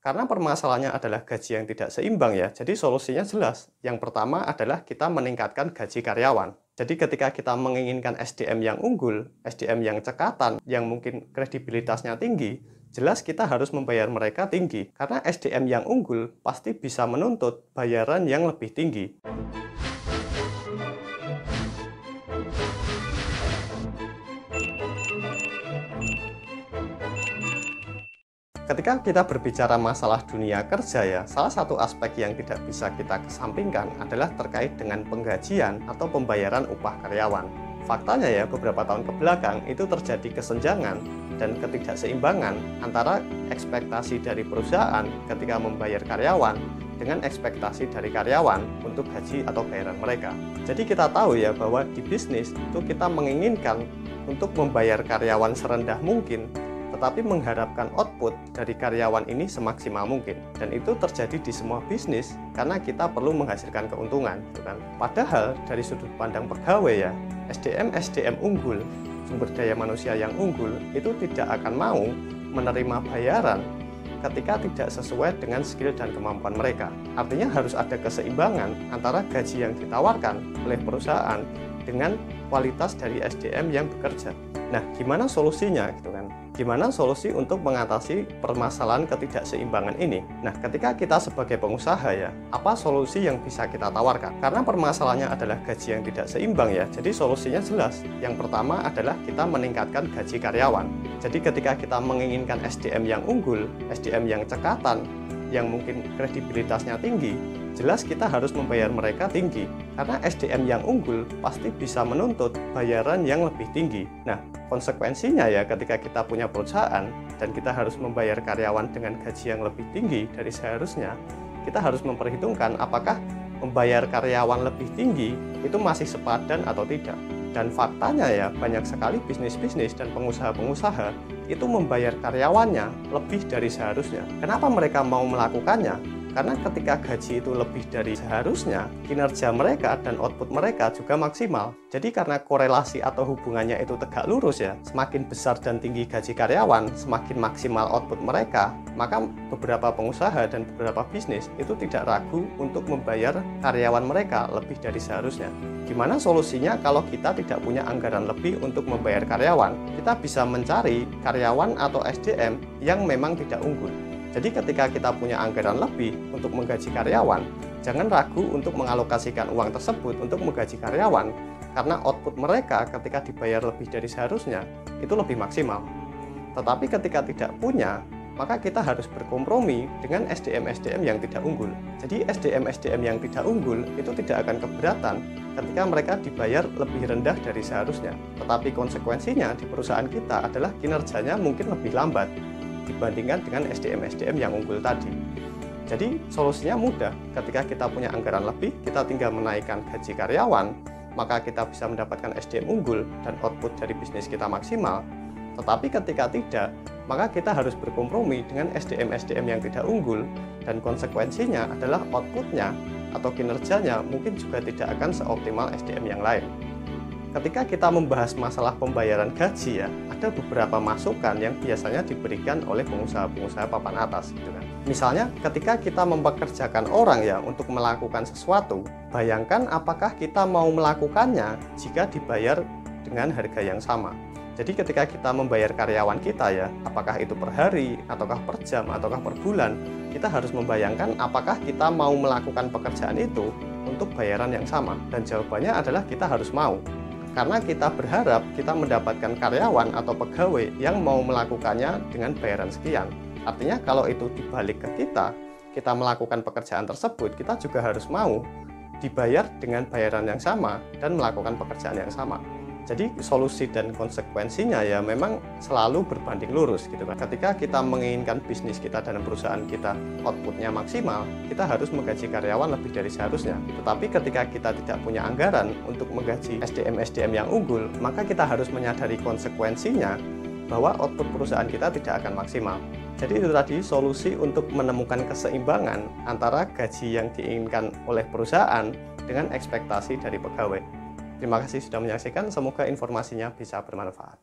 Karena permasalahannya adalah gaji yang tidak seimbang ya, jadi solusinya jelas. Yang pertama adalah kita meningkatkan gaji karyawan. Jadi ketika kita menginginkan SDM yang unggul, SDM yang cekatan, yang mungkin kredibilitasnya tinggi, jelas kita harus membayar mereka tinggi. Karena SDM yang unggul pasti bisa menuntut bayaran yang lebih tinggi. Ketika kita berbicara masalah dunia kerja ya, salah satu aspek yang tidak bisa kita kesampingkan adalah terkait dengan penggajian atau pembayaran upah karyawan. Faktanya ya, beberapa tahun ke belakang itu terjadi kesenjangan dan ketidakseimbangan antara ekspektasi dari perusahaan ketika membayar karyawan dengan ekspektasi dari karyawan untuk gaji atau bayaran mereka. Jadi kita tahu ya bahwa di bisnis itu kita menginginkan untuk membayar karyawan serendah mungkin, tetapi mengharapkan output dari karyawan ini semaksimal mungkin. Dan itu terjadi di semua bisnis karena kita perlu menghasilkan keuntungan, gitu kan? Padahal dari sudut pandang pegawai ya, SDM unggul, sumber daya manusia yang unggul itu tidak akan mau menerima bayaran ketika tidak sesuai dengan skill dan kemampuan mereka. Artinya harus ada keseimbangan antara gaji yang ditawarkan oleh perusahaan dengan kualitas dari SDM yang bekerja. Nah, gimana solusinya gitu kan? Gimana solusi untuk mengatasi permasalahan ketidakseimbangan ini? Nah, ketika kita sebagai pengusaha ya, apa solusi yang bisa kita tawarkan? Karena permasalahannya adalah gaji yang tidak seimbang ya, jadi solusinya jelas. Yang pertama adalah kita meningkatkan gaji karyawan. Jadi ketika kita menginginkan SDM yang unggul, SDM yang cekatan, yang mungkin kredibilitasnya tinggi, jelas kita harus membayar mereka tinggi. Karena SDM yang unggul pasti bisa menuntut bayaran yang lebih tinggi. Nah, konsekuensinya ya ketika kita punya perusahaan dan kita harus membayar karyawan dengan gaji yang lebih tinggi dari seharusnya, kita harus memperhitungkan apakah membayar karyawan lebih tinggi itu masih sepadan atau tidak. Dan faktanya ya, banyak sekali bisnis-bisnis dan pengusaha-pengusaha itu membayar karyawannya lebih dari seharusnya. Kenapa mereka mau melakukannya? Karena ketika gaji itu lebih dari seharusnya, kinerja mereka dan output mereka juga maksimal. Jadi karena korelasi atau hubungannya itu tegak lurus ya, semakin besar dan tinggi gaji karyawan, semakin maksimal output mereka, maka beberapa pengusaha dan beberapa bisnis itu tidak ragu untuk membayar karyawan mereka lebih dari seharusnya. Gimana solusinya kalau kita tidak punya anggaran lebih untuk membayar karyawan? Kita bisa mencari karyawan atau SDM yang memang tidak unggul. Jadi ketika kita punya anggaran lebih untuk menggaji karyawan, jangan ragu untuk mengalokasikan uang tersebut untuk menggaji karyawan, karena output mereka ketika dibayar lebih dari seharusnya itu lebih maksimal. Tetapi ketika tidak punya, maka kita harus berkompromi dengan SDM-SDM yang tidak unggul. Jadi SDM-SDM yang tidak unggul itu tidak akan keberatan ketika mereka dibayar lebih rendah dari seharusnya. Tetapi konsekuensinya di perusahaan kita adalah kinerjanya mungkin lebih lambat dibandingkan dengan SDM-SDM yang unggul tadi. Jadi solusinya mudah, ketika kita punya anggaran lebih, kita tinggal menaikkan gaji karyawan, maka kita bisa mendapatkan SDM unggul dan output dari bisnis kita maksimal. Tetapi ketika tidak, maka kita harus berkompromi dengan SDM-SDM yang tidak unggul, dan konsekuensinya adalah outputnya atau kinerjanya mungkin juga tidak akan seoptimal SDM yang lain. Ketika kita membahas masalah pembayaran gaji ya, ada beberapa masukan yang biasanya diberikan oleh pengusaha-pengusaha papan atas gitu kan. Misalnya ketika kita mempekerjakan orang ya untuk melakukan sesuatu, bayangkan apakah kita mau melakukannya jika dibayar dengan harga yang sama. Jadi ketika kita membayar karyawan kita ya, apakah itu per hari, ataukah per jam, ataukah per bulan, kita harus membayangkan apakah kita mau melakukan pekerjaan itu untuk bayaran yang sama. Dan jawabannya adalah kita harus mau. Karena kita berharap kita mendapatkan karyawan atau pegawai yang mau melakukannya dengan bayaran sekian. Artinya kalau itu dibalik ke kita melakukan pekerjaan tersebut, kita juga harus mau dibayar dengan bayaran yang sama dan melakukan pekerjaan yang sama. Jadi solusi dan konsekuensinya ya memang selalu berbanding lurus gitu kan. Ketika kita menginginkan bisnis kita dan perusahaan kita outputnya maksimal, kita harus menggaji karyawan lebih dari seharusnya. Tetapi ketika kita tidak punya anggaran untuk menggaji SDM-SDM yang unggul, maka kita harus menyadari konsekuensinya bahwa output perusahaan kita tidak akan maksimal. Jadi itu tadi solusi untuk menemukan keseimbangan antara gaji yang diinginkan oleh perusahaan dengan ekspektasi dari pegawai. Terima kasih sudah menyaksikan, semoga informasinya bisa bermanfaat.